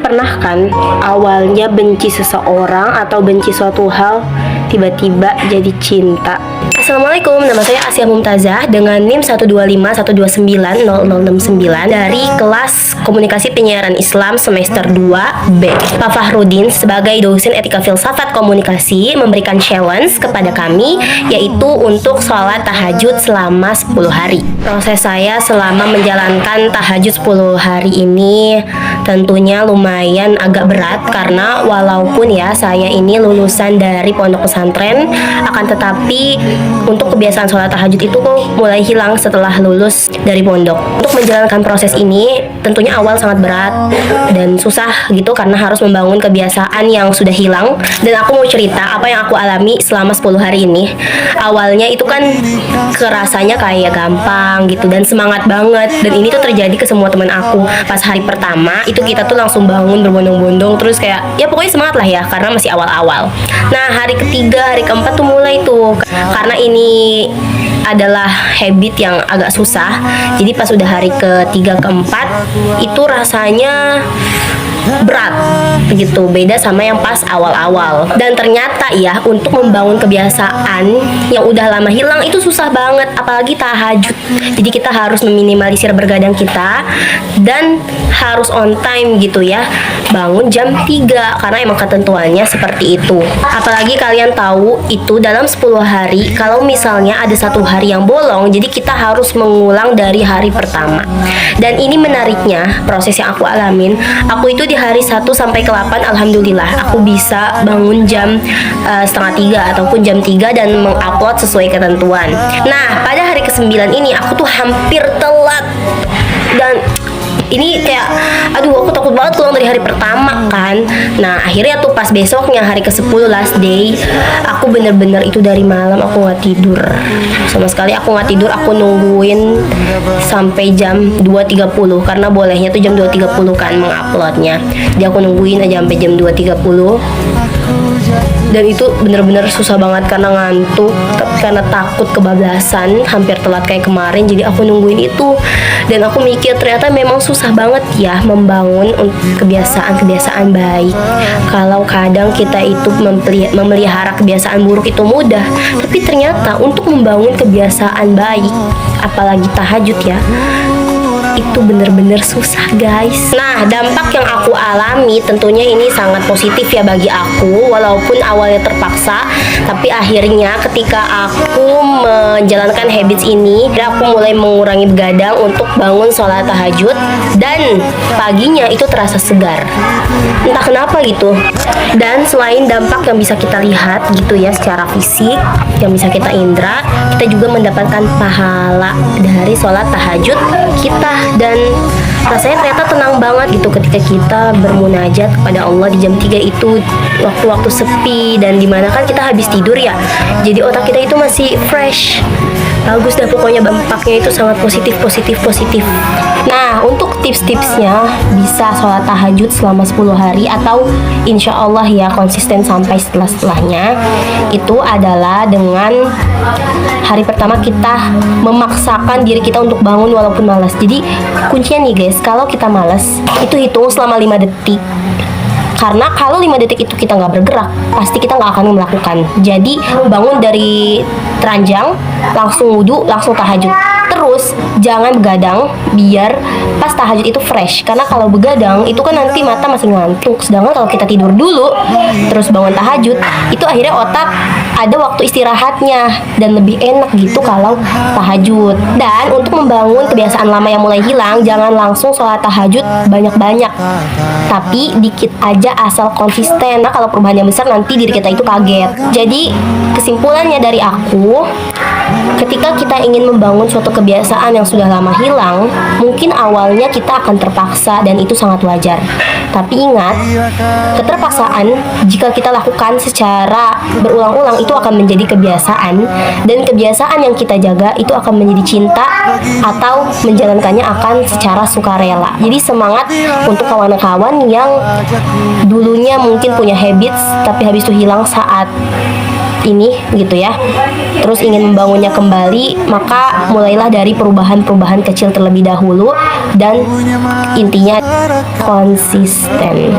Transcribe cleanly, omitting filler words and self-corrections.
Pernah kan awalnya benci seseorang atau benci suatu hal, tiba-tiba jadi cinta. Assalamualaikum, nama saya Asia Mumtazah dengan NIM 125129069 dari kelas Komunikasi Penyiaran Islam semester 2B. Pak Fahrudin sebagai dosen etika filsafat komunikasi memberikan challenge kepada kami, yaitu untuk sholat tahajud selama 10 hari. Proses saya selama menjalankan tahajud 10 hari ini tentunya lumayan agak berat, karena walaupun ya saya ini lulusan dari pondok pesantren, akan tetapi untuk kebiasaan sholat tahajud itu kok mulai hilang setelah lulus dari pondok. Untuk menjalankan proses ini tentunya awal sangat berat dan susah gitu, karena harus membangun kebiasaan yang sudah hilang. Dan aku mau cerita apa yang aku alami selama 10 hari ini. Awalnya itu kan kerasanya kayak gampang gitu dan semangat banget, dan ini tuh terjadi ke semua teman aku. Pas hari pertama itu kita tuh langsung bangun berbondong-bondong, terus kayak ya pokoknya semangat lah ya, karena masih awal-awal. Nah, hari ketiga, hari keempat tuh mulai tuh, karena ini adalah habit yang agak susah. Jadi pas udah hari ketiga keempat itu rasanya berat begitu, beda sama yang pas awal-awal. Dan ternyata ya, untuk membangun kebiasaan yang udah lama hilang itu susah banget, apalagi tahajud. Jadi kita harus meminimalisir bergadang kita dan harus on time gitu ya, bangun jam 3 karena emang ketentuannya seperti itu. Apalagi kalian tahu itu dalam 10 hari, kalau misalnya ada satu hari yang bolong, jadi kita harus mengulang dari hari pertama. Dan ini menariknya, proses yang aku alamin, aku itu di hari 1 sampai ke 8 alhamdulillah aku bisa bangun jam setengah 3 ataupun jam 3 dan mengupload sesuai ketentuan. Nah, pada hari ke-9 ini aku tuh hampir telat, dan ini kayak aduh, aku takut banget pulang dari hari pertama kan. Nah, akhirnya tuh pas besoknya hari ke-10 last day, aku bener-bener itu dari malam aku nggak tidur sama sekali. Aku nggak tidur, aku nungguin sampai jam 2.30 karena bolehnya tuh jam 2.30 kan menguploadnya. Jadi aku nungguin aja sampai jam 2.30, dan itu bener-bener susah banget karena ngantuk, karena takut kebablasan hampir telat kayak kemarin. Jadi aku nungguin itu, dan aku mikir ternyata memang susah banget ya membangun kebiasaan-kebiasaan baik. Kalau kadang kita itu memelihara kebiasaan buruk itu mudah, tapi ternyata untuk membangun kebiasaan baik, apalagi tahajud ya, itu bener-bener susah guys. Nah, dampak yang aku alami tentunya ini sangat positif ya bagi aku, walaupun awalnya terpaksa, tapi akhirnya ketika aku menjalankan habits ini, aku mulai mengurangi begadang untuk bangun sholat tahajud, dan paginya itu terasa segar, entah kenapa gitu. Dan selain dampak yang bisa kita lihat gitu ya secara fisik, yang bisa kita indra, kita juga mendapatkan pahala dari sholat tahajud kita. Dan rasanya ternyata tenang banget gitu ketika kita bermunajat kepada Allah di jam 3 itu, waktu-waktu sepi dan dimana kan kita habis tidur ya, jadi otak kita itu masih fresh. Bagus dah pokoknya, dampaknya itu sangat positif. Nah, untuk tips-tipsnya, bisa sholat tahajud selama 10 hari atau insya Allah ya konsisten sampai setelahnya, itu adalah dengan hari pertama kita memaksakan diri kita untuk bangun walaupun malas. Jadi kuncinya nih guys, kalau kita malas itu hitung selama 5 detik. Karena kalau 5 detik itu kita nggak bergerak, pasti kita nggak akan melakukan. Jadi bangun dari teranjang, langsung wudhu, langsung tahajud. Terus jangan begadang biar pas tahajud itu fresh. Karena kalau begadang itu kan nanti mata masih ngantuk. Sedangkan kalau kita tidur dulu terus bangun tahajud, itu akhirnya otak ada waktu istirahatnya dan lebih enak gitu kalau tahajud. Dan untuk membangun kebiasaan lama yang mulai hilang, jangan langsung sholat tahajud banyak-banyak, tapi dikit aja asal konsisten. Nah, kalau perubahan yang besar nanti diri kita itu kaget. Jadi kesimpulannya dari aku, ketika kita ingin membangun suatu kebiasaan yang sudah lama hilang, mungkin awalnya kita akan terpaksa dan itu sangat wajar. Tapi ingat, keterpaksaan jika kita lakukan secara berulang-ulang itu akan menjadi kebiasaan, dan kebiasaan yang kita jaga itu akan menjadi cinta atau menjalankannya akan secara sukarela. Jadi semangat untuk kawan-kawan yang dulunya mungkin punya habits tapi habis itu hilang saat ini gitu ya, terus ingin membangunnya kembali, maka mulailah dari perubahan-perubahan kecil terlebih dahulu dan intinya konsisten.